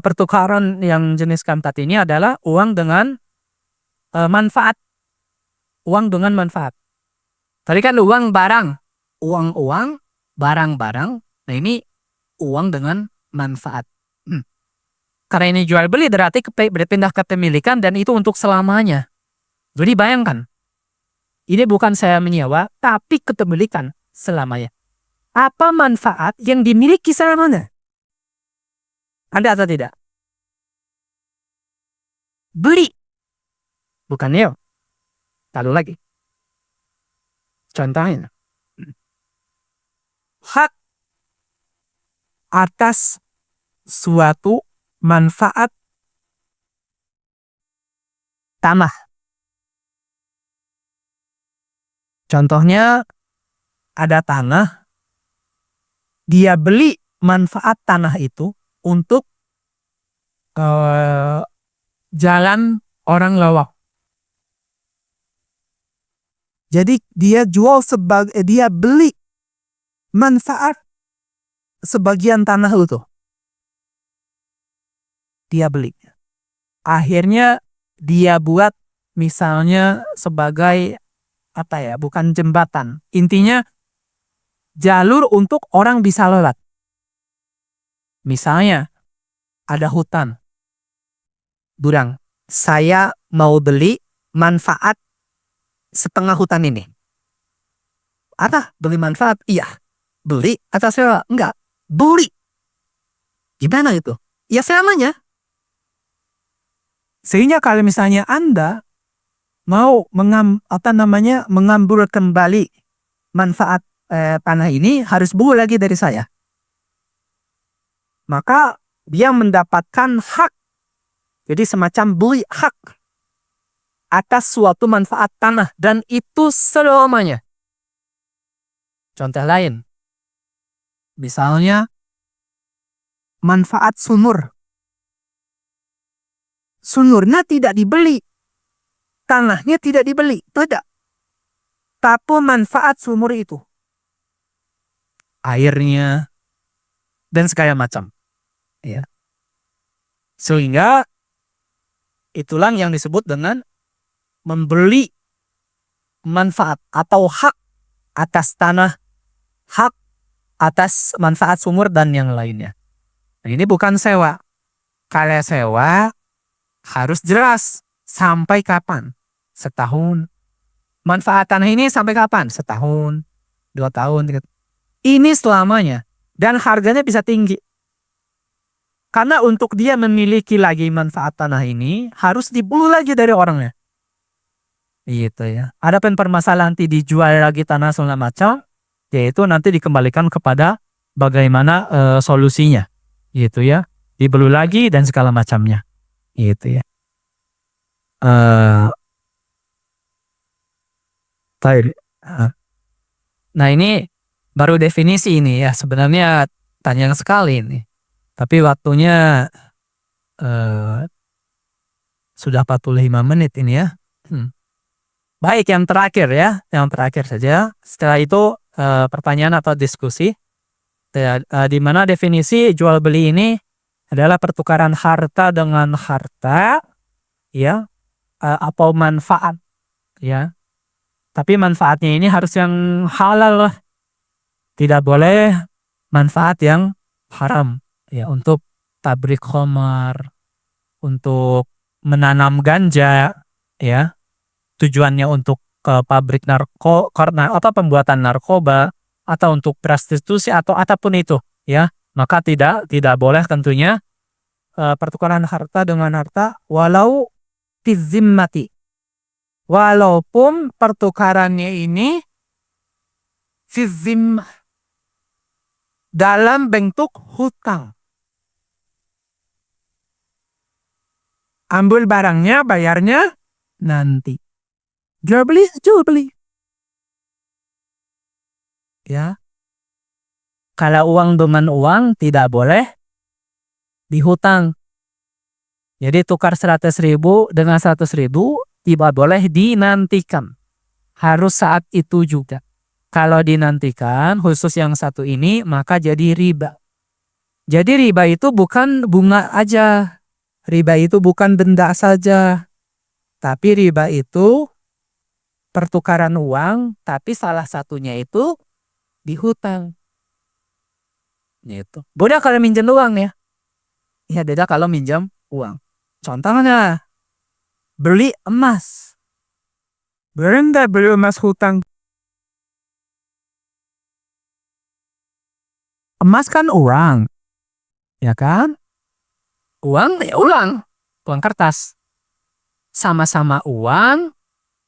pertukaran yang jenis keempat ini adalah uang dengan manfaat. Uang dengan manfaat. Tadi kan uang barang. Uang, barang-barang. Nah ini uang dengan manfaat. Karena ini jual beli berarti berpindah kepemilikan dan itu untuk selamanya. Jadi bayangkan. Ini bukan saya menyewa, tapi kepemilikan selamanya. Apa manfaat yang dimiliki selamanya? Ada atau tidak? Beli. Bukan nyewa. Lalu lagi. Contohnya. Hak atas suatu manfaat tanah. Contohnya, ada tanah, dia beli manfaat tanah itu untuk jalan orang lewat. Jadi dia dia beli manfaat sebagian tanah itu. Dia beli. Akhirnya dia buat misalnya sebagai bukan jembatan. Intinya jalur untuk orang bisa lewat. Misalnya ada hutan. Durang, saya mau beli manfaat setengah hutan ini. Beli manfaat? Iya. Beli atau sewa? Enggak. Beli. Gimana itu? Ya selamanya. Sehingga kalau misalnya Anda mau mengambil kembali manfaat tanah ini, harus beli lagi dari saya. Maka dia mendapatkan hak. Jadi semacam beli hak atas suatu manfaat tanah, dan itu selamanya. Contoh lain, misalnya manfaat sumur. Sumurnya tidak dibeli, tanahnya tidak dibeli, tidak. Tapi manfaat sumur itu, airnya dan segala macam, ya. Sehingga itulah yang disebut dengan membeli manfaat atau hak atas tanah, hak atas manfaat sumur dan yang lainnya. Nah, ini bukan sewa. Kalau sewa harus jelas sampai kapan. Setahun. Manfaat tanah ini sampai kapan? Setahun, 2 tahun. 3. Ini selamanya. Dan harganya bisa tinggi. Karena untuk dia memiliki lagi manfaat tanah ini, harus dibeli lagi dari orangnya. Gitu ya. Ada permasalahan nanti dijual lagi tanah segala macam, yaitu nanti dikembalikan kepada bagaimana solusinya. Gitu ya. Dibeli lagi dan segala macamnya. Gitu ya. Nah, ini baru definisi ini ya. Sebenarnya panjang sekali ini. Tapi waktunya sudah 45 menit ini ya. Baik, yang terakhir ya. Yang terakhir saja. Setelah itu pertanyaan atau diskusi. Di mana definisi jual beli ini adalah pertukaran harta dengan harta, ya, atau manfaat, ya. Tapi manfaatnya ini harus yang halal lah. Tidak boleh manfaat yang haram, ya, untuk pabrik khamar, untuk menanam ganja, ya. Tujuannya untuk pabrik atau pembuatan narkoba, atau untuk prostitusi atau apapun itu, ya. Maka tidak boleh tentunya pertukaran harta dengan harta walau fizimmati. Walaupun pertukarannya ini fizimmah, dalam bentuk hutang. Ambil barangnya, bayarnya nanti. Jual beli. Ya. Kalau uang dengan uang tidak boleh dihutang. Jadi tukar 100.000 dengan 100.000 tidak boleh dinantikan. Harus saat itu juga. Kalau dinantikan, khusus yang satu ini, maka jadi riba. Jadi riba itu bukan bunga aja. Riba itu bukan benda saja. Tapi riba itu pertukaran uang, tapi salah satunya itu dihutang. Gitu. Beda kalau minjem uang ya. Ya, beda kalau minjem uang. Contohnya, beli emas. Berendah beli emas hutang. Emas kan uang. Ya kan? Uang ya uang. Uang kertas. Sama-sama uang,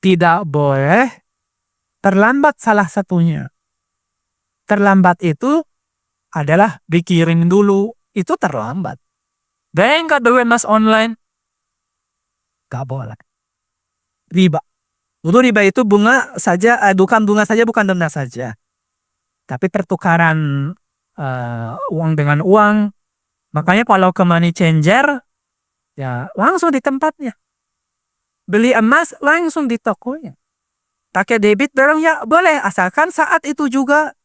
tidak boleh terlambat salah satunya. Terlambat itu adalah dikirim dulu. Itu terlambat. Dan yang kedua mas online, gak boleh. Riba. Dulu riba itu bunga saja, bukan bunga saja, bukan denda saja. Tapi pertukaran uang dengan uang. Makanya kalau ke money changer, ya langsung di tempatnya. Beli emas langsung di tokonya. Pakai debit barang ya boleh, asalkan saat itu juga,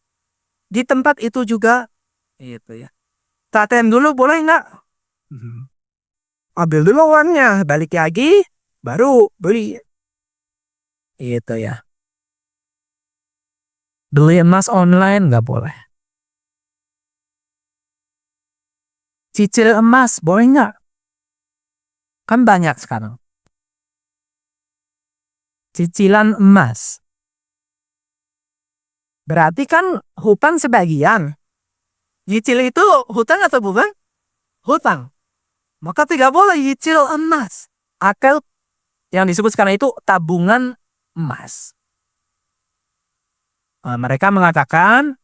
di tempat itu juga. Gitu ya. ATM dulu boleh nggak? Ambil dulu uangnya, balik lagi, baru beli. Gitu ya. Beli emas online nggak boleh. Cicil emas boleh nggak? Kan banyak sekarang. Cicilan emas. Berarti kan hutang sebagian. Nyicil itu hutang atau bukan? Hutang. Maka tidak boleh nyicil emas. Atau yang disebut sekarang itu tabungan emas. Mereka mengatakan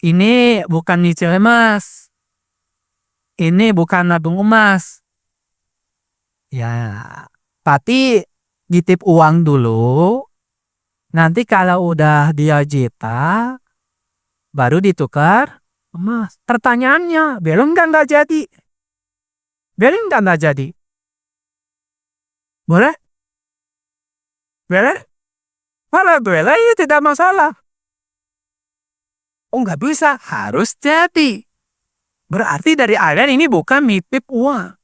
ini bukan nyicil emas. Ini bukan nabung emas. Ya, tapi nitip uang dulu. Nanti kalau udah dia jita, baru ditukar emas. Pertanyaannya, belum kan nggak jadi? Belum kan nggak jadi? Boleh? Boleh? Kalau boleh ya tidak masalah. Oh nggak bisa, harus jadi. Berarti dari aliran ini bukan nitip uang.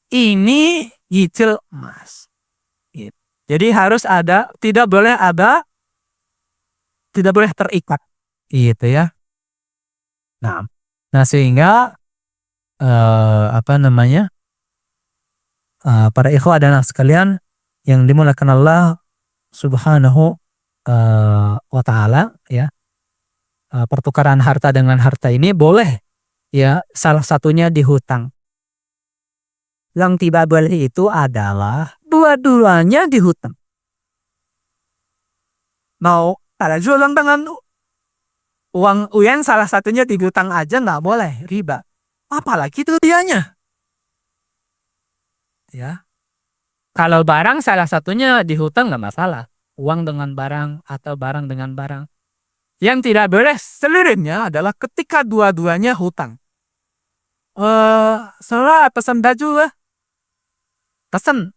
Ini nyicil emas. Gitu. Jadi harus ada, tidak boleh terikat. Gitu ya. Nah sehingga para ikhwah dan akhwat sekalian yang dimuliakan Allah Subhanahu wa ta'ala ya. Pertukaran harta dengan harta ini boleh ya, salah satunya dihutang. Yang tidak boleh itu adalah dua-duanya dihutang. Mau ada jualan dengan uang uyan salah satunya dihutang aja nggak boleh, riba. Apalagi itu dianya. Ya. Kalau barang salah satunya dihutang nggak masalah. Uang dengan barang atau barang dengan barang. Yang tidak boleh seluruhnya adalah ketika dua-duanya hutang. Salah pesan baju lah. Pesan.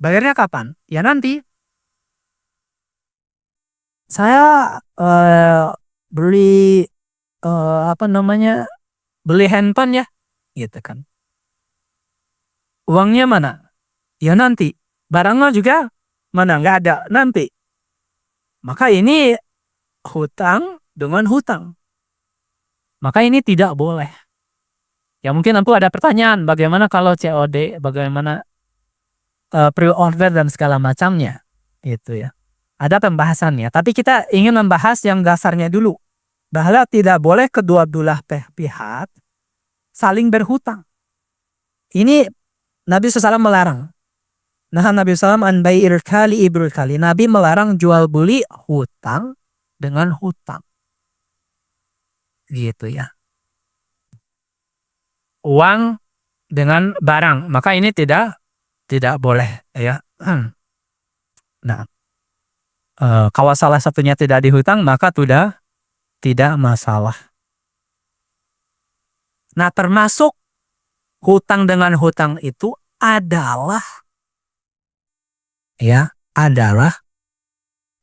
Bayarnya kapan? Ya nanti. Saya beli beli handphone ya. Gitu kan. Uangnya mana? Ya nanti. Barangnya juga mana? Nggak ada. Nanti. Maka ini hutang dengan hutang. Maka ini tidak boleh. Ya mungkin aku ada pertanyaan. Bagaimana kalau COD? Bagaimana pre-order dan segala macamnya? Itu ya. Ada pembahasannya. Tapi kita ingin membahas yang dasarnya dulu. Bahwa tidak boleh kedua belah pihak saling berhutang. Ini Nabi SAW melarang. Nah Nabi SAW an bai'il kali ibrul kali. Nabi melarang jual beli hutang dengan hutang. Gitu ya. Uang dengan barang. Maka ini tidak boleh ya. Nah, kalau salah satunya tidak dihutang maka tidak masalah. Nah, termasuk hutang dengan hutang itu adalah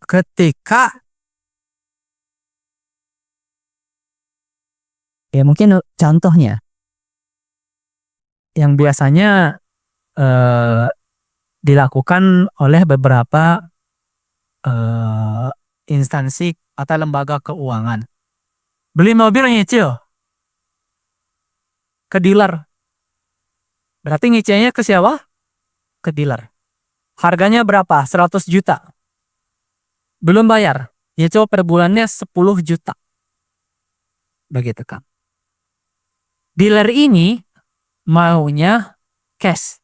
ketika ya mungkin contohnya yang biasanya dilakukan oleh beberapa instansi atau lembaga keuangan. Beli mobil nyicil ke dealer. Berarti nyicilnya ke siapa? Ke dealer. Harganya berapa? 100 juta. Belum bayar. Nyicil per bulannya 10 juta. Begitu kan. Dealer ini maunya cash.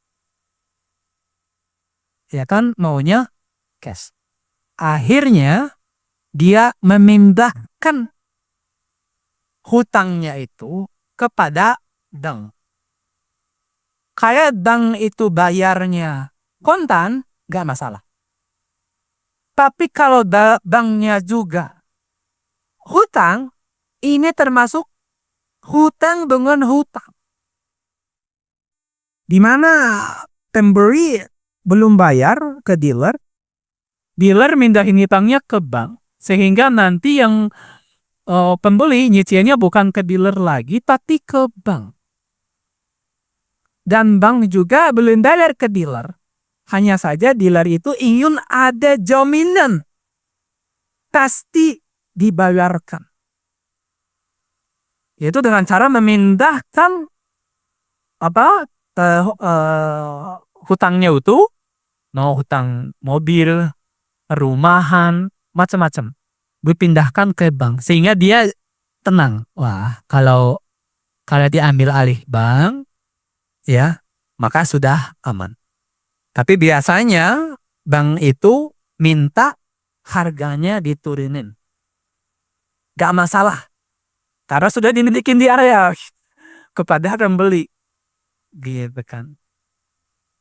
Ya kan? Maunya cash. Akhirnya dia memindahkan hutangnya itu kepada bank. Kayak bank itu bayarnya kontan, gak masalah. Tapi kalau banknya juga hutang, ini termasuk hutang dengan hutang. Di mana pemberi belum bayar ke dealer, dealer mindahin hutangnya ke bank. Sehingga nanti yang pembeli nyicilnya bukan ke dealer lagi, tapi ke bank. Dan bank juga belum bayar ke dealer. Hanya saja dealer itu ingin ada jaminan. Pasti dibayarkan. Yaitu dengan cara memindahkan hutangnya itu, hutang mobil, rumahan, macam-macam, dipindahkan ke bank sehingga dia tenang. Wah, kalau diambil alih bank, ya, maka sudah aman. Tapi biasanya bank itu minta harganya diturunin. Gak masalah. Karena sudah dimiliki di area kepada pembeli. Gitu kan.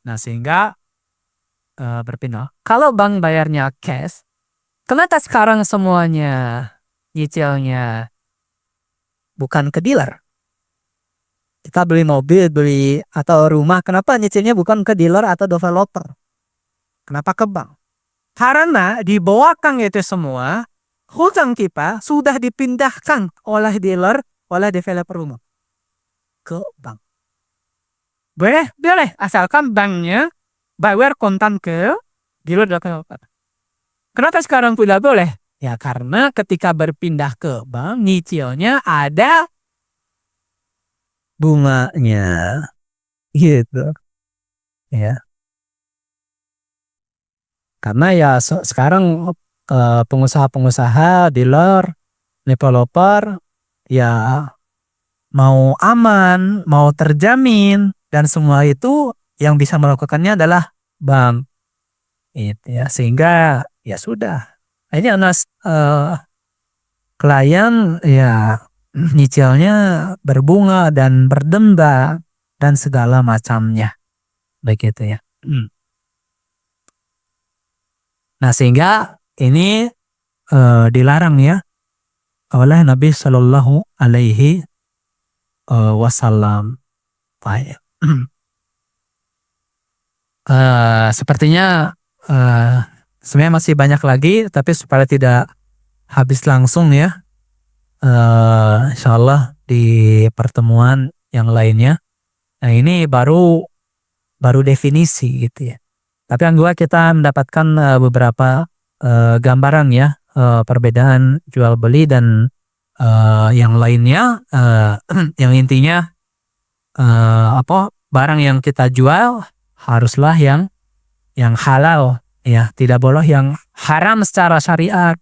Nah, sehingga berpindah. Kalau bank bayarnya cash, kenapa sekarang semuanya nyicilnya bukan ke dealer? Kita beli mobil, beli atau rumah, kenapa nyicilnya bukan ke dealer atau developer? Kenapa ke bank? Karena di belakang itu semua, hutang kita sudah dipindahkan oleh dealer, oleh developer rumah ke bank. Boleh, asalkan banknya bayar kontan ke dealer developer. Kenapa sekarang tidak boleh? Ya karena ketika berpindah ke bank, nyicilnya ada bunganya. Gitu. Ya. Karena ya sekarang pengusaha-pengusaha, dealer, developer ya mau aman, mau terjamin, dan semua itu yang bisa melakukannya adalah bank. Itu ya, sehingga ya sudah. Ini anas klien ya nyicilnya berbunga dan berdenda dan segala macamnya. Begitu ya. Nah, sehingga ini dilarang ya oleh Nabi Shallallahu Alaihi Wasallam. Sepertinya sebenarnya masih banyak lagi, tapi supaya tidak habis langsung ya, insyaallah di pertemuan yang lainnya. Nah, ini baru definisi gitu ya. Tapi yang kedua kita mendapatkan beberapa gambaran ya, perbedaan jual beli dan yang lainnya, yang intinya barang yang kita jual haruslah yang halal ya, tidak boleh yang haram secara syariat,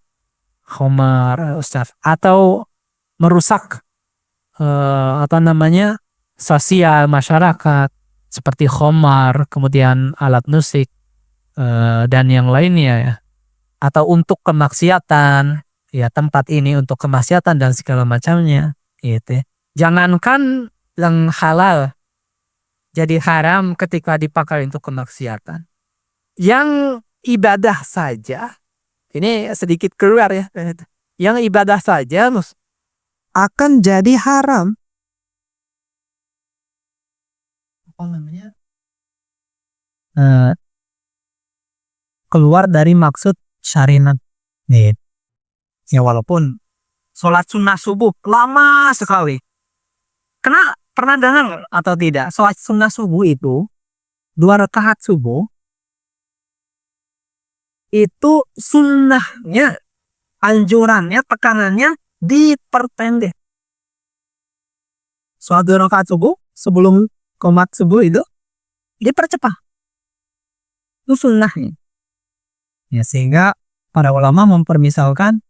khamar, ustaz, atau merusak sosial masyarakat seperti khamar, kemudian alat musik dan yang lainnya ya, atau untuk kemaksiatan ya, tempat ini untuk kemaksiatan dan segala macamnya gitu. Jangankan yang halal jadi haram ketika dipakai untuk kemaksiatan. Yang ibadah saja, ini sedikit keluar ya, yang ibadah saja akan jadi haram. Keluar dari maksud syariat. Ya walaupun sholat sunnah subuh lama sekali. Pernah dengar atau tidak? Sholat sunnah subuh itu 2 rakaat subuh itu sunnahnya, anjurannya, tekanannya diperpendek. Sholat 2 rakaat subuh sebelum qomat subuh itu dipercepat. Itu sunnahnya. Ya, sehingga para ulama mempermisalkan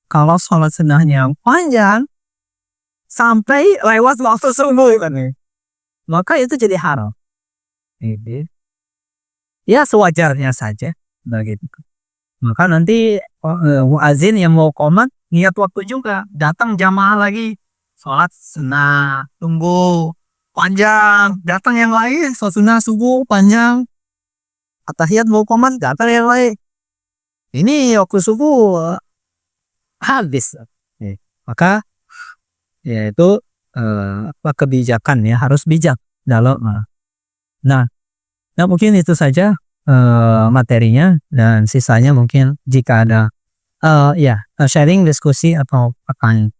kalau sholat sunnahnya panjang sampai lewat waktu subuh kan, maka itu jadi haram. Ya sewajarnya saja begitu. Maka nanti muazin yang mau qomat niat waktu juga, datang jamaah lagi sholat sunnah tunggu panjang, datang yang lain sholat sunnah subuh panjang, atahiyat mau komat datang yang lain, ini waktu subuh habis. Maka ya itu apa kebijakan ya, harus bijak dalam nah mungkin itu saja materinya, dan sisanya mungkin jika ada sharing, diskusi atau pertanyaan